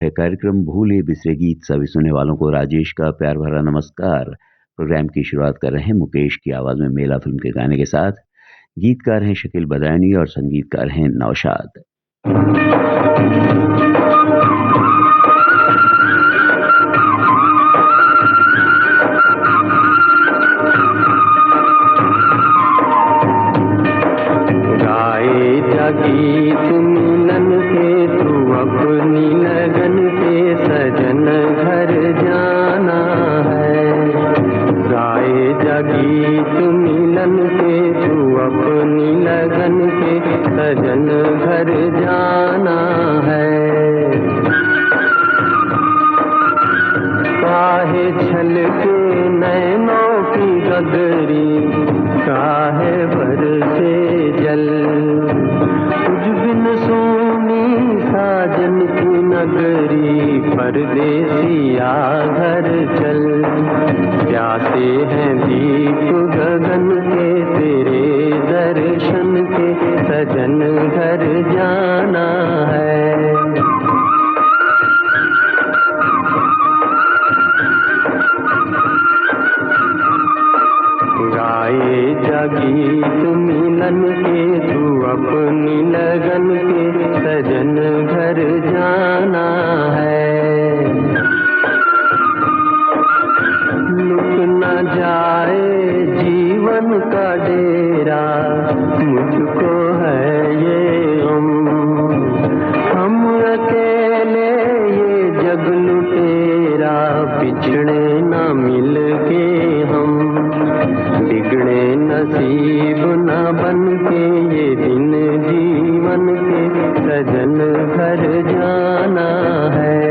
है कार्यक्रम भूले बिसरे गीत। सभी सुनने वालों को राजेश का प्यार भरा नमस्कार। प्रोग्राम की शुरुआत कर रहे हैं मुकेश की आवाज में मेला फिल्म के गाने के साथ। गीतकार हैं शकील बदायूनी और संगीतकार हैं नौशाद। गीत मिलन के तू अपनी लगन के सजन घर जाना है। गाए जा गीत मिलन के तू अपनी लगन के सजन घर जाना है। काहे छल के नैनों की गगरी, काहे बरसे जल, साजन की नगरी परदेसिया घर चल। प्यासे हैं दीप गगन के तेरे दर्शन के सजन घर जाना है। गाए जा गीत मिलन के तू अपनी लगन के सजन घर जाना है। लुक न जाए जीवन का डेरा, मुझको है ये हम अकेले ये जग लुटेरा, बिछड़े न मिल के हम, बिगड़े नसीब न बन के ये दिन जीवन के सजन घर जाना है।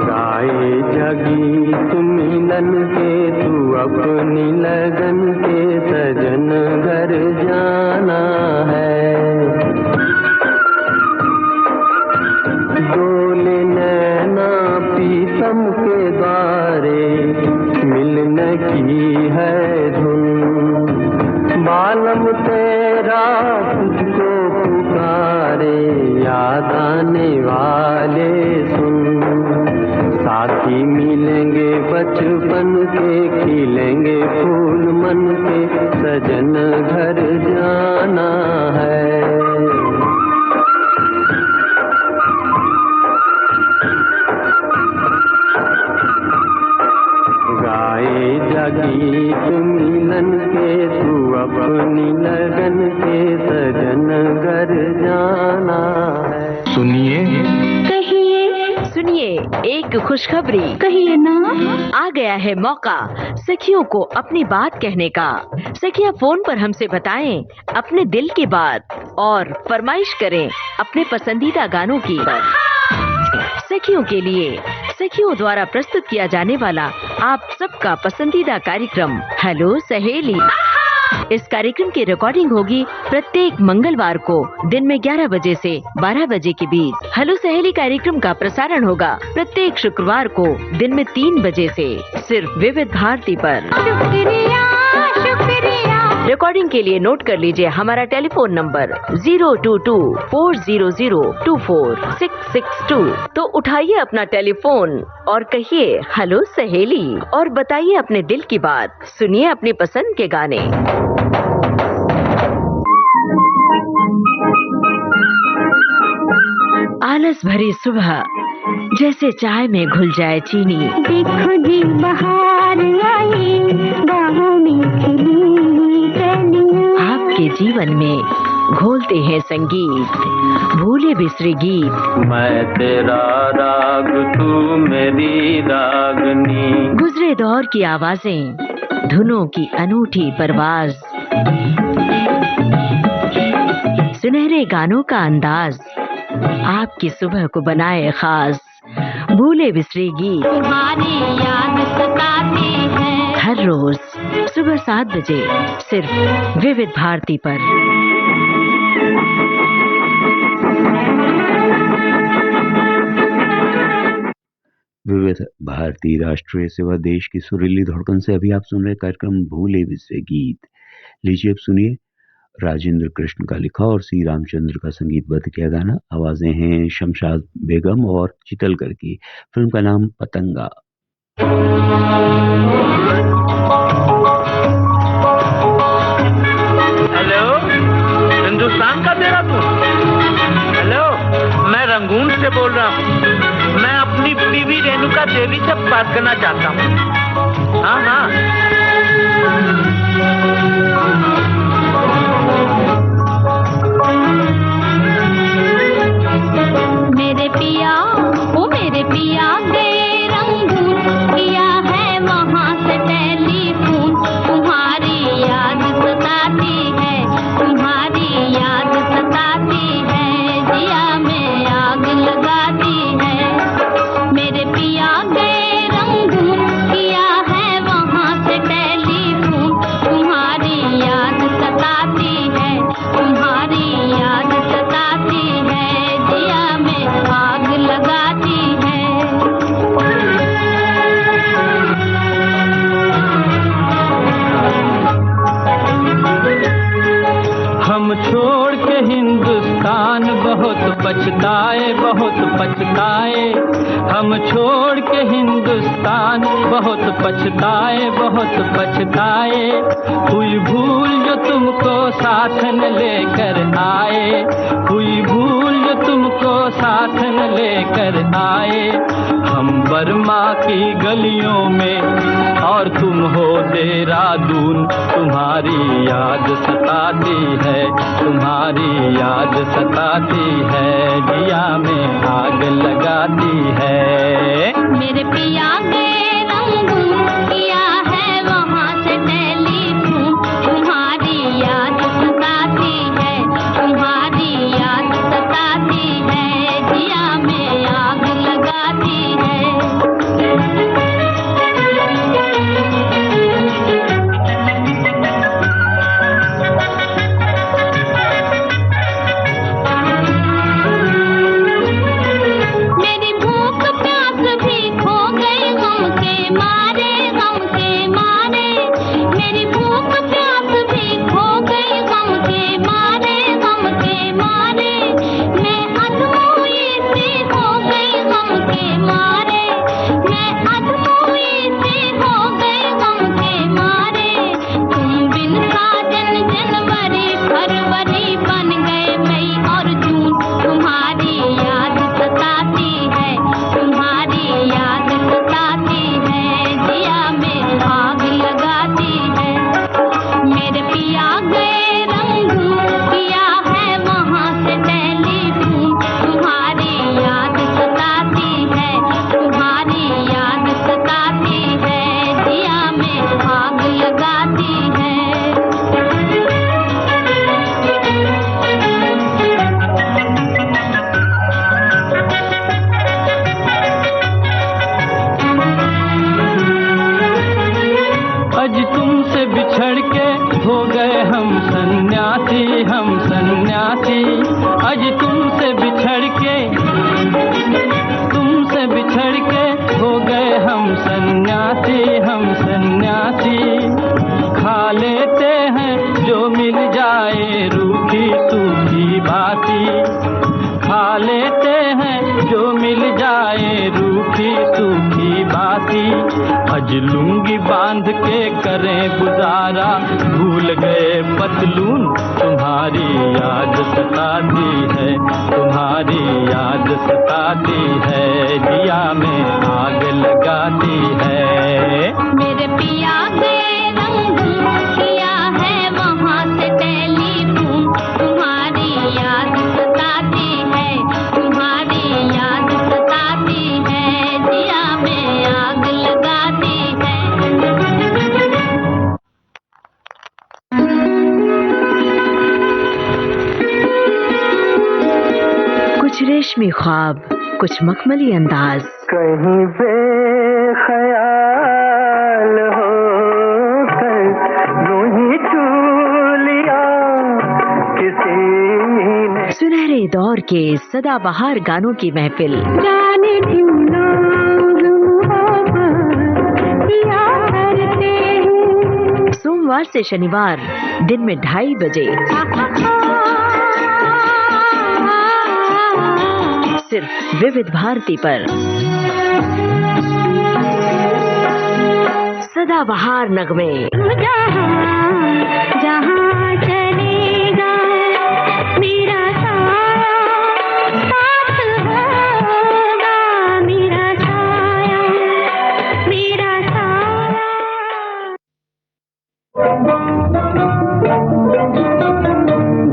गाए जा गीत मिलन के तू अपनी लगन के सजन घर जाना है। डोले नैना पीतम के द्वारे मिलने की है धुन, बालम तेरा तुझको पुकारे याद आने वाले सुन। साथी मिलेंगे बचपन के, खिलेंगे फूल मन के सजन घर जाना है। गाए जा गीत मिलन के तू अपनी लगन के सजन घर जाना है। सुनिए सुनिए एक खुशखबरी कहिए ना। आ गया है मौका सखियों को अपनी बात कहने का। सखियां फोन पर हमसे बताएं अपने दिल की बात और फरमाइश करें अपने पसंदीदा गानों की। सखियों के लिए सखियों द्वारा प्रस्तुत किया जाने वाला आप सबका पसंदीदा कार्यक्रम हेलो सहेली। इस कार्यक्रम की रिकॉर्डिंग होगी प्रत्येक मंगलवार को दिन में 11 बजे से 12 बजे के बीच। हेलो सहेली कार्यक्रम का प्रसारण होगा प्रत्येक शुक्रवार को दिन में 3 बजे से सिर्फ विविध भारती पर। शुक्रिया शुक्रिया। रिकॉर्डिंग के लिए नोट कर लीजिए हमारा टेलीफोन नंबर 022-400-24662। तो उठाइए अपना टेलीफोन और कहिए हेलो सहेली और बताइए अपने दिल की बात। सुनिए अपनी पसंद के गाने। आलस भरी सुबह जैसे चाय में घुल जाए चीनी। देखो जी बाहर आई, बाहों में खिली कलियां। आपके जीवन में घोलते हैं संगीत, भूले बिसरे गीत। मैं तेरा राग तू मेरी रागनी। गुजरे दौर की आवाजें, धुनों की अनूठी परवाज, सुनहरे गानों का अंदाज आपकी सुबह को बनाए खास। भूले बिसरे गीत तुम्हारी याद सताती है। हर रोज सुबह 7 बजे सिर्फ विविध भारती पर। विविध भारती राष्ट्रीय सेवा देश की सुरीली धड़कन से अभी आप सुन रहे कार्यक्रम भूले बिसरे गीत। लीजिए अब सुनिए राजेंद्र कृष्ण का लिखा और सी रामचंद्र का संगीतबद्ध किया गाना। आवाजें हैं शमशाद बेगम और चितलकर की। फिल्म का नाम पतंगा। हेलो, हिंदुस्तान का देहरादून। हेलो, मैं रंगून से बोल रहा हूँ। मैं अपनी बीवी रेणुका देवी से बात करना चाहता हूँ। हाँ हाँ। मेरे पिया, ओ मेरे पिया गए रंगून, किया है वहाँ से टेलीफोन। तुम्हारी याद सताती है, तुम्हारी याद सताती है, जिया में आग लगाती है। मेरे पिया गए रंगून, किया है वहाँ से टेलीफोन। तुम्हारी याद सताती है, तुम्हारी याद सताती है, जिया में आग लगाती है। हम छोड़ के हिंदुस्तान बहुत पछताए, बहुत पछताए। हम छोड़ के हिंदुस्तान बहुत पछताए, बहुत पछताए। हुई भूल जो तुमको साथ न लेकर आए, हुई भूल जो तुमको साथ न लेकर आए। हम बर्मा की गलियों में और तुम हो देहरादून। तुम्हारी याद सताती है, तुम्हारी याद सताती है, जिया में आग लगाती है। मेरे पिया गए रंगून, किया है वहाँ से टेलीफोन। तुम्हारी याद सताती है, तुम्हारी याद सताती है, जिया में आग लगाती है। मेरी भूख प्यास भी खो गई गम के मारे, गम के मारे। मेरी भूख प्यास भी खो गई गम के मारे, गम के मारे। मैं अधमोई सी हो गई गम के मारे, मैं अधमोई सी हो गई गम के मारे। तुम बिन साजन जनवरी फरवरी बन गए मई और जून। तुम्हारी याद सताती है, तुम्हारी याद सताती है, जिया में आग लगाती है। मेरे पिया गए रंगून, किया है वहाँ से टेलीफोन। तुम्हारी याद सताती है, तुम्हारी याद सताती है, जिया में आग लगाती है। आज तुमसे बिछड़ के हो गए हम सन्यासी, हम सन्यासी। आज तुमसे बिछड़ के, तुमसे बिछड़ के हो गए हम सन्यासी, हम सन्यासी। खा लेते हैं जो मिल जाए रूखी सूखी बाती, खा लेते हैं जो मिल जाए रूखी सूखी बाती। अज लुंगी बांध के करें गुजारा, भूल गए पतलून। तुम्हारी याद सताती है, तुम्हारी याद सताती है, जिया में आग लगाती है। मेरे पिया गए रंगून, किया है वहाँ से टेलीफोन। तुम्हारी याद सताती है, तुम्हारी याद सताती है, जिया में आग लगाती है। कुछ रेशमी ख्वाब, कुछ मखमली अंदाज, कहीं पे ख्याल हो कर यूं ही छू लिया किसी ने। सुनहरे दौर के सदाबहार गानों की महफिल, जाने क्यों लोग मोहब्बत किया करते हैं। सोमवार से शनिवार दिन में 2:30 बजे सिर्फ विविध भारती पर। सदाबहार नगमे। जहाँ चलेगा मेरा साया साथ होगा, मेरा साया मेरा साया।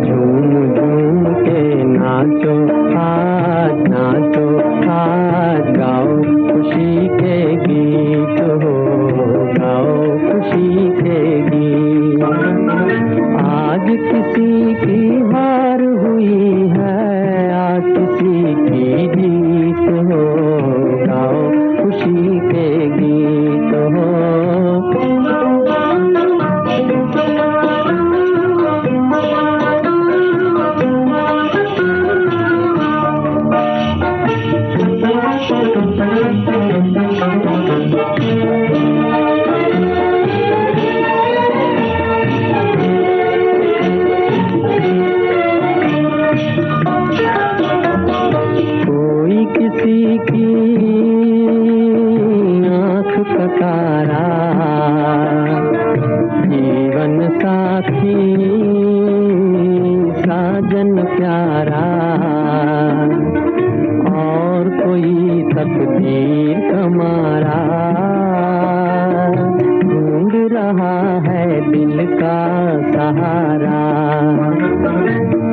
झूम झूम के नाचो आज, नाचो आज, गाओ खुशी के गीत हो, गाओ खुशी के गीत। आज किसी की हार हुई है, आज किसी की जीत हो, गाओ खुशी के गीत हो। कोई किसी की आँख का तारा, जीवन साथी साजन प्यारा, और कोई तकदीर कमारा ढूंढ रहा है दिल का सहारा।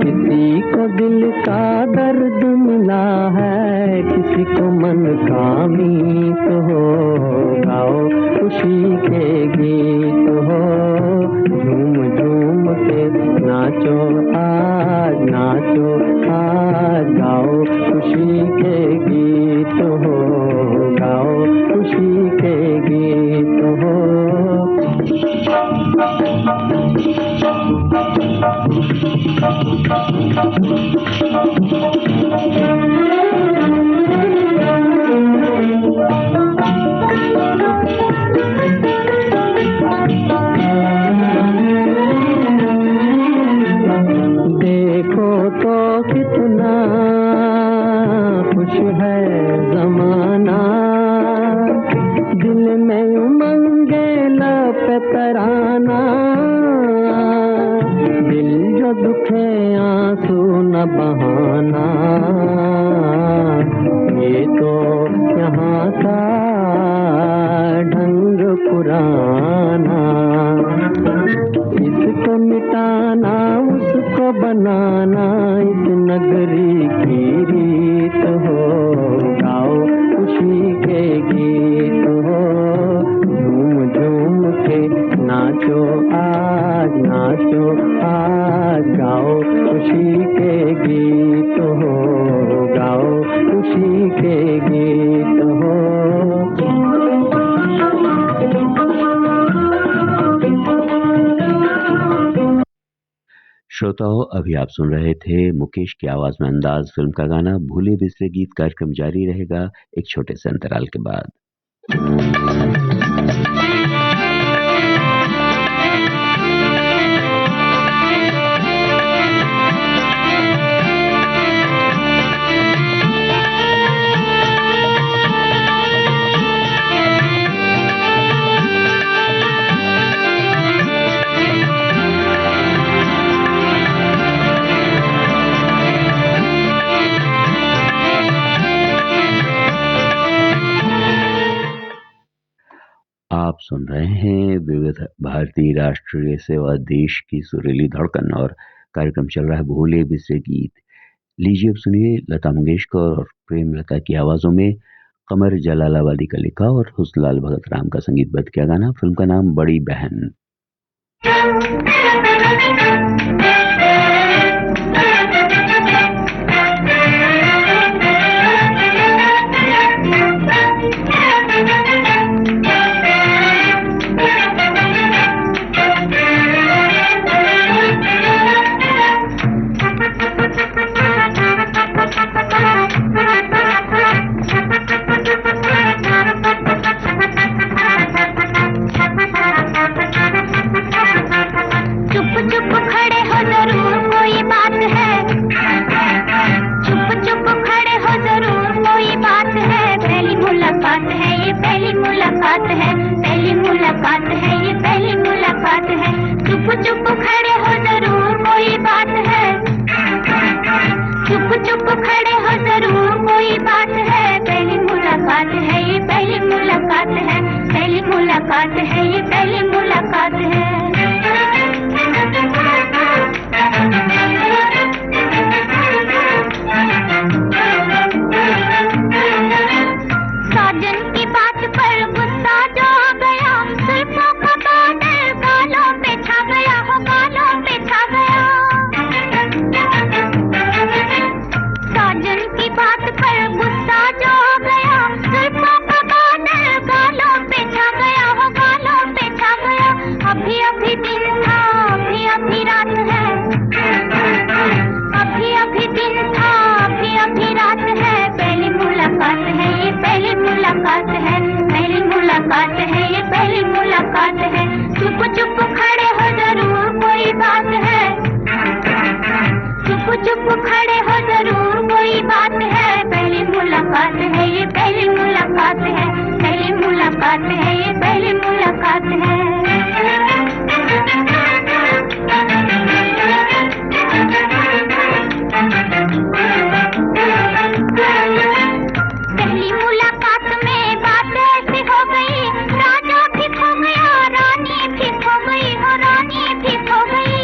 किसी को दिल का दर्द मिला है, किसी को मन का मीत हो, गाओ खुशी के गीत हो। झूम झूम के नाचो आज, नाचो आज, गाओ खुशी के गीत हो, गाओ खुशी के गीत हो। देखो तो कितना खुश है जमाना, दिल में उमंगे लब तराना। दिल जो दुखे आंसू न बहाना, ये तो यहाँ का ढंग पुराना। इसको मिटाना उसको बनाना, इस नगरी की रीत हो, गाओ खुशी के गीत हो। झूम झूम के नाचो आज, नाचो आज, गाओ खुशी के गीत हो, गाओ खुशी के गीत हो। श्रोताओं, अभी आप सुन रहे थे मुकेश की आवाज में अंदाज फिल्म का गाना भूले बिसरे गीत। कार्यक्रम जारी रहेगा एक छोटे से अंतराल के बाद। आप सुन रहे हैं विविध भारती राष्ट्रीय सेवा, देश की सुरीली धड़कन, और कार्यक्रम चल रहा है भूले बिसरे गीत। लीजिए अब सुनिए लता मंगेशकर और प्रेमलता की आवाजों में कमर जलालाबादी का लिखा और हुस्नलाल भगत राम का संगीतबद्ध किया गाना। फिल्म का नाम बड़ी बहन। चुप चुप खड़े हो जरूर कोई बात है, पहली मुलाकात है ये, पहली मुलाकात है, पहली मुलाकात है ये, पहली मुलाकात है। साजन की बात पर गुस्सा जो आ गया, जुल्फों का बादल गालों पे छा गया, हो गालों पे छा गया। साजन की बात पर गुस्सा जो आ गया, जुल्फों का बादल गालों पे छा गया, हो गालों पे छा गया। अभी अभी दिन था, अभी अभी रात है, अभी अभी दिन था, अभी अभी रात है, पहली मुलाकात है ये, पहली मुलाकात है, पहली मुलाकात है ये, पहली मुलाकात है। चुप चुप खड़े हो जरूर कोई बात है, चुप चुप खड़े हो जरूर कोई बात है, पहली मुलाकात है ये, पहली मुलाकात है, पहली मुलाकात है ये, पहली मुलाकात है। पहली मुलाकात में बात ऐसी हो गई, राजा भी खो गया, रानी भी खो गई, हो रानी भी खो गई।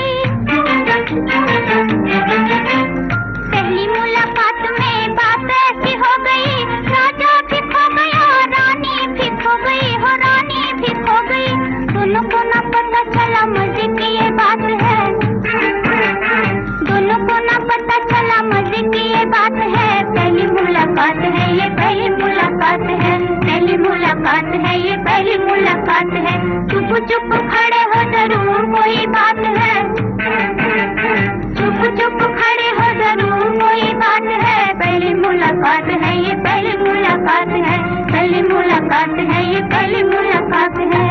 पहली मुलाकात में बात ऐसी हो गई, राजा भी खो गया, रानी भी खो गई, हो रानी भी खो गई। दोनों को ना पता चला मजे की ये बात है, दोनों को ना पता चला मजे की ये बात है, पहली मुलाकात है ये, पहली मुलाकात है, पहली मुलाकात है ये, पहली मुलाकात है। चुप चुप खड़े हो जरूर कोई बात है, चुप चुप खड़े हो जरूर कोई बात है, पहली मुलाकात है ये, पहली मुलाकात है, पहली मुलाकात है ये, पहली मुलाकात है।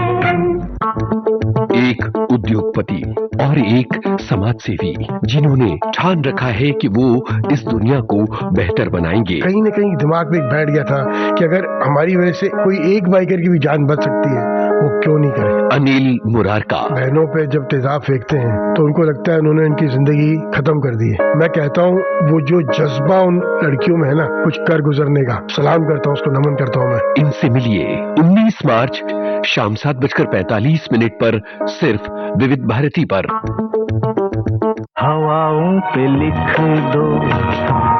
एक उद्योगपति और एक समाजसेवी जिन्होंने ठान रखा है कि वो इस दुनिया को बेहतर बनाएंगे। कहीं न कहीं दिमाग में एक बैठ गया था कि अगर हमारी वजह से कोई एक बाइकर की भी जान बच सकती है, वो क्यों नहीं करे। अनिल मुरारका बहनों पे जब तेजाब फेंकते हैं तो उनको लगता है उन्होंने इनकी जिंदगी खत्म कर दी है। मैं कहता हूँ वो जो जज्बा उन लड़कियों में है ना, कुछ कर गुजरने का, सलाम करता हूँ, उसको नमन करता हूँ मैं। इनसे मिलिए 19 मार्च शाम 7:45 पर सिर्फ विविध भारती पर। हवाओं पे लिख दो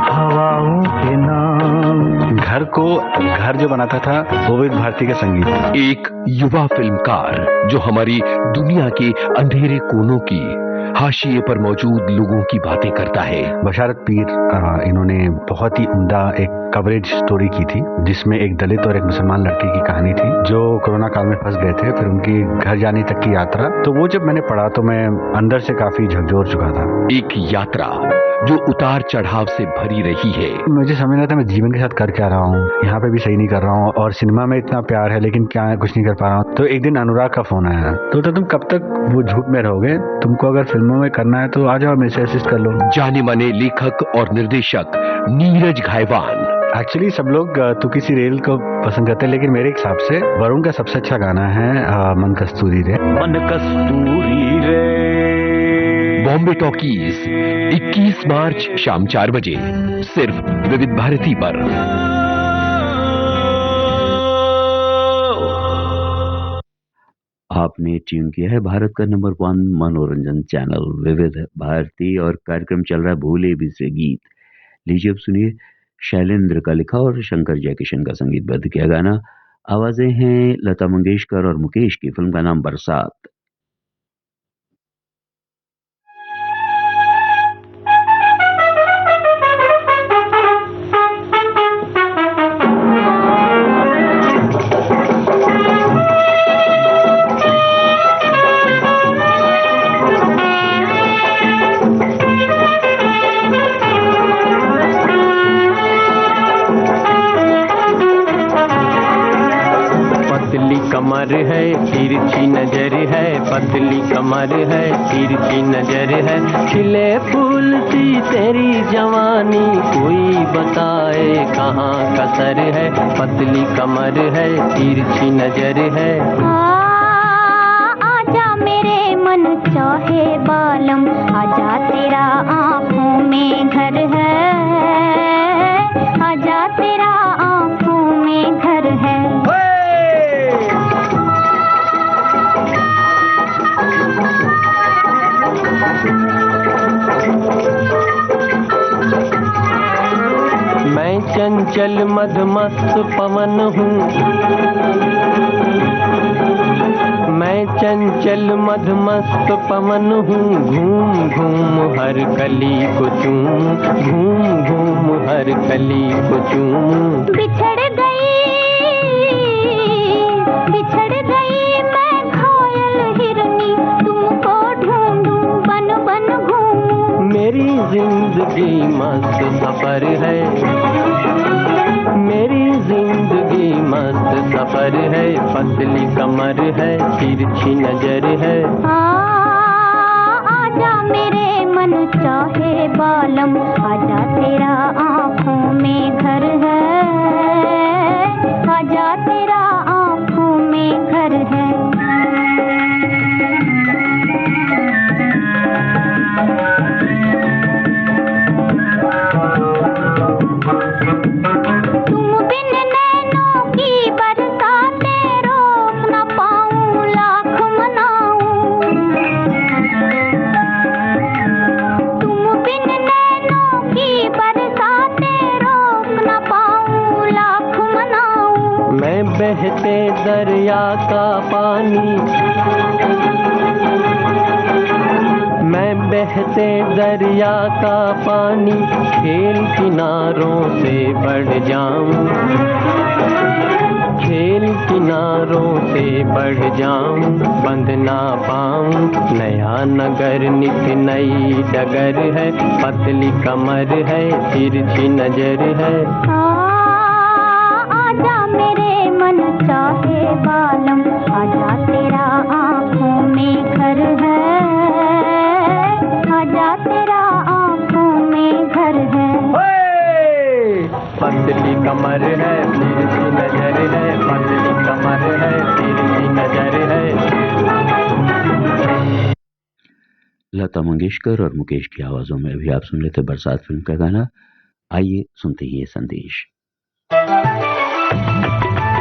हवाओं के नाम। घर को घर जो बनाता था वो विविध भारती के संगीत। एक युवा फिल्मकार जो हमारी दुनिया के अंधेरे कोनों की हाशिए पर मौजूद लोगों की बातें करता है। बशारत पीर इन्होंने बहुत ही उम्दा एक कवरेज स्टोरी की थी, जिसमें एक दलित और एक मुसलमान लड़की की कहानी थी जो कोरोना काल में फंस गए थे, फिर उनकी घर जाने तक की यात्रा। तो वो जब मैंने पढ़ा तो मैं अंदर से काफी झकझोर चुका था। एक यात्रा जो उतार चढ़ाव से भरी रही है। मुझे समझ नहीं था मैं जीवन के साथ कर क्या रहा हूँ, यहाँ पे भी सही नहीं कर रहा हूँ, और सिनेमा में इतना प्यार है लेकिन क्या है, कुछ नहीं कर पा रहा हूँ। तो एक दिन अनुराग का फोन आया, तो तुम कब तक वो झूठ में रहोगे, तुमको अगर फिल्मों में करना है तो आ जाओ, मेरे से असिस्ट कर लो। जाने माने लेखक और निर्देशक नीरज घायवान। एक्चुअली सब लोग तू किसी रेल को पसंद करते हैं, लेकिन मेरे हिसाब से वरुण का सबसे अच्छा गाना है मन कस्तूरी रे। मन कस्तूरी रे। बॉम्बे टॉकीज 21 मार्च शाम 4 बजे सिर्फ विविध भारती पर। आपने ट्यून किया है भारत का नंबर 1 मनोरंजन चैनल विविध भारती और कार्यक्रम चल रहा है भूले बिसरे गीत। लीजिए अब सुनिए शैलेंद्र का लिखा और शंकर जयकिशन का संगीतबद्ध किया गाना। आवाजें हैं लता मंगेशकर और मुकेश की। फिल्म का नाम बरसात। कमर है तिरछी नजर है, पतली कमर है तिरछी नजर है, खिले फूल सी तेरी जवानी, कोई बताए कहाँ कसर है, पतली कमर है तिरछी नजर है। आजा मेरे मन चाहे बालम, आजा तेरा आँखों में घर है। चंचल मदमस्त पवन हूँ, मैं चंचल मदमस्त पवन हूँ। घूम घूम हर कली को चूम, घूम घूम हर कली को चूम। बिछड़ गई मैं घायल हिरनी, तुमको ढूंढूं बन बन घूमूं। मेरी जिंदगी मस्त सफर है, मेरी जिंदगी मस्त सफर है। पतली कमर है, तिरछी नजर है। आजा मेरे मन चाहे बालम, आजा तेरा आँखों में घर है, आजा तेरा आँखों में घर है। तुम बिन नैनों की बरसातें रोक न पाऊं, लाख मनाऊं। तुम बिन नैनों की बरसातें रोक न पाऊं, लाख मनाऊं। मैं बहते दरिया का पानी, मैं बहते दरिया का पानी, खेल किनारों से बढ़ जाऊं, खेल किनारों से बढ़ जाऊं। बंद ना पाऊं नया नगर, नित नई डगर है। पतली कमर है, तिरछी नजर है। आजा मेरे मन चाहे बालम, आजा तेरा आँखों में घर है, आजा तेरा आँखों में घर है। पतली कमर है, तिरछी नजर है। पतली कमर है, तिरछी नजर है। लता मंगेशकर और मुकेश की आवाजों में अभी आप सुन रहे थे बरसात फिल्म का गाना। आइए सुनते ही ये संदेश।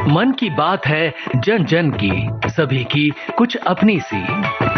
मन की बात है जन जन की, सभी की कुछ अपनी सी,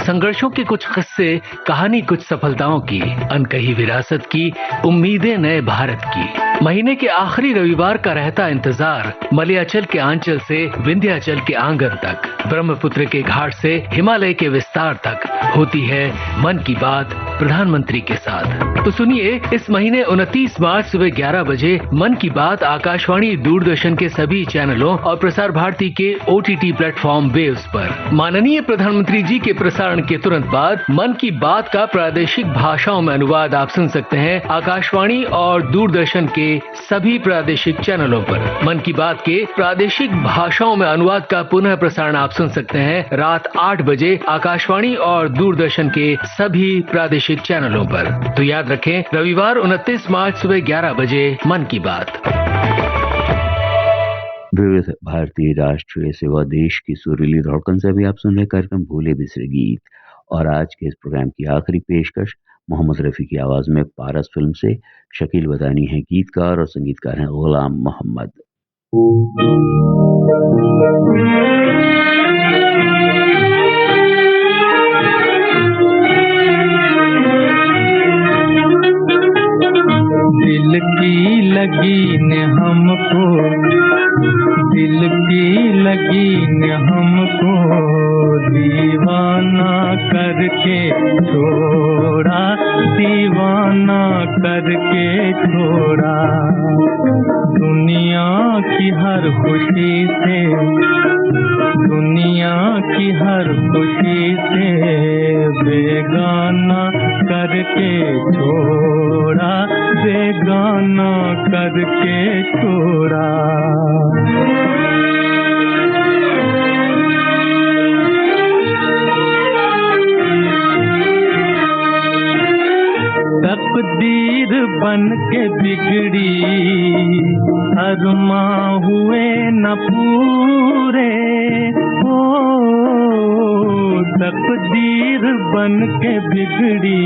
संघर्षों के कुछ किस्से, कहानी कुछ सफलताओं की, अनकही विरासत की, उम्मीदें नए भारत की। महीने के आखिरी रविवार का रहता इंतजार, मलयाचल के आंचल से विंध्याचल के आंगन तक, ब्रह्मपुत्र के घाट से हिमालय के विस्तार तक होती है मन की बात प्रधानमंत्री के साथ। तो सुनिए, इस महीने 29 मार्च सुबह 11 बजे मन की बात आकाशवाणी, दूरदर्शन के सभी चैनलों और प्रसार भारती के OTT प्लेटफॉर्म वेव्स पर। माननीय प्रधानमंत्री जी के प्रसारण के तुरंत बाद मन की बात का प्रादेशिक भाषाओं में अनुवाद आप सुन सकते हैं आकाशवाणी और दूरदर्शन के सभी प्रादेशिक चैनलों पर। मन की बात के प्रादेशिक भाषाओं में अनुवाद का पुनः प्रसारण आप सुन सकते हैं रात 8 बजे आकाशवाणी और दूरदर्शन के सभी प्रादेशिक चैनलों पर। तो याद रखें, रविवार 29 मार्च सुबह 11 बजे मन की बात। विविध भारतीय राष्ट्रीय सेवा देश की सुरीली धड़कन से अभी आप सुन रहे कार्यक्रम भूले बिसरे गीत। और आज के इस प्रोग्राम की आखिरी पेशकश मोहम्मद रफी की आवाज में पारस फिल्म से। शकील बदायूनी है गीतकार और संगीतकार हैं गुलाम मोहम्मद। दिल की लगी ने हमको, दिल की लगी ने हमको दीवाना करके छोड़ा, दीवाना करके छोड़ा। दुनिया की हर खुशी से, दुनिया की हर खुशी से बेगाना करके छोड़ा, बेगाना करके छोड़ा। तकदीर बन के बिगड़ी, अरमा हुए न पूरे। ओ तकदीर बन के बिगड़ी,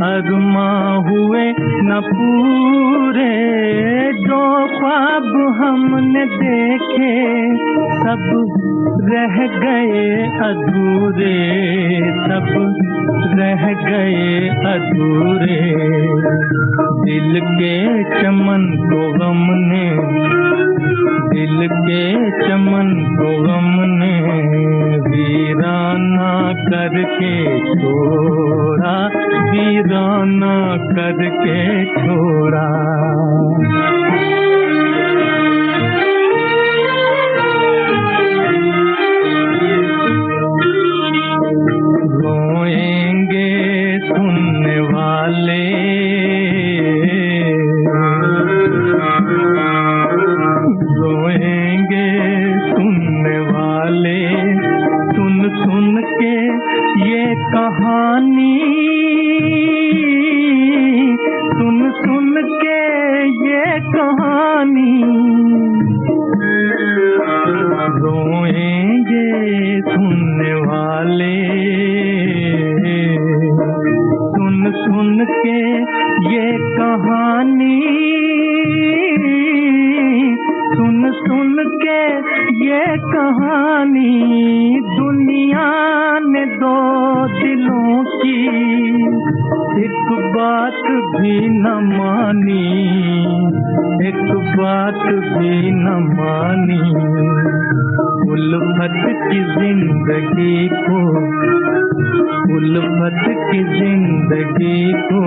अरमा हुए न पूरे। जो ख्वाब हमने देखे सब रह गए अधूरे, सब रह गए अधूरे। दिल के चमन को गम ने, दिल के चमन को गम ने वीराना करके छोड़ा, वीराना करके छोड़ा। रोएंगे सुनने वाले, रोएंगे सुनने वाले, सुन सुन के ये कहानी, सुन सुन के ये कहानी। रोएंगे सुनने वाले, सुन सुन के ये कहानी, सुन सुन के ये कहानी। दुनिया ने दो दिलों की एक बात भी न मानी, एक बात भी न मानी। उल्फत की जिंदगी को, उल्फत की जिंदगी को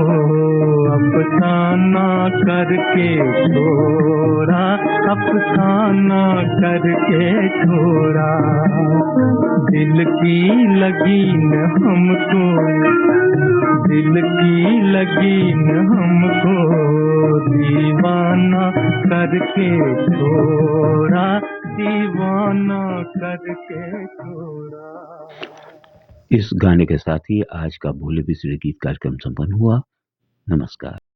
अफसाना करके छोड़ा, अफसाना करके छोड़ा। दिल की लगी न हमको, दिल की लगी न हमको दीवाना करके छोड़ा, दीवाना करके छोड़ा। इस गाने के साथ ही आज का भोले बिसरे गीत कार्यक्रम संपन्न हुआ। नमस्कार।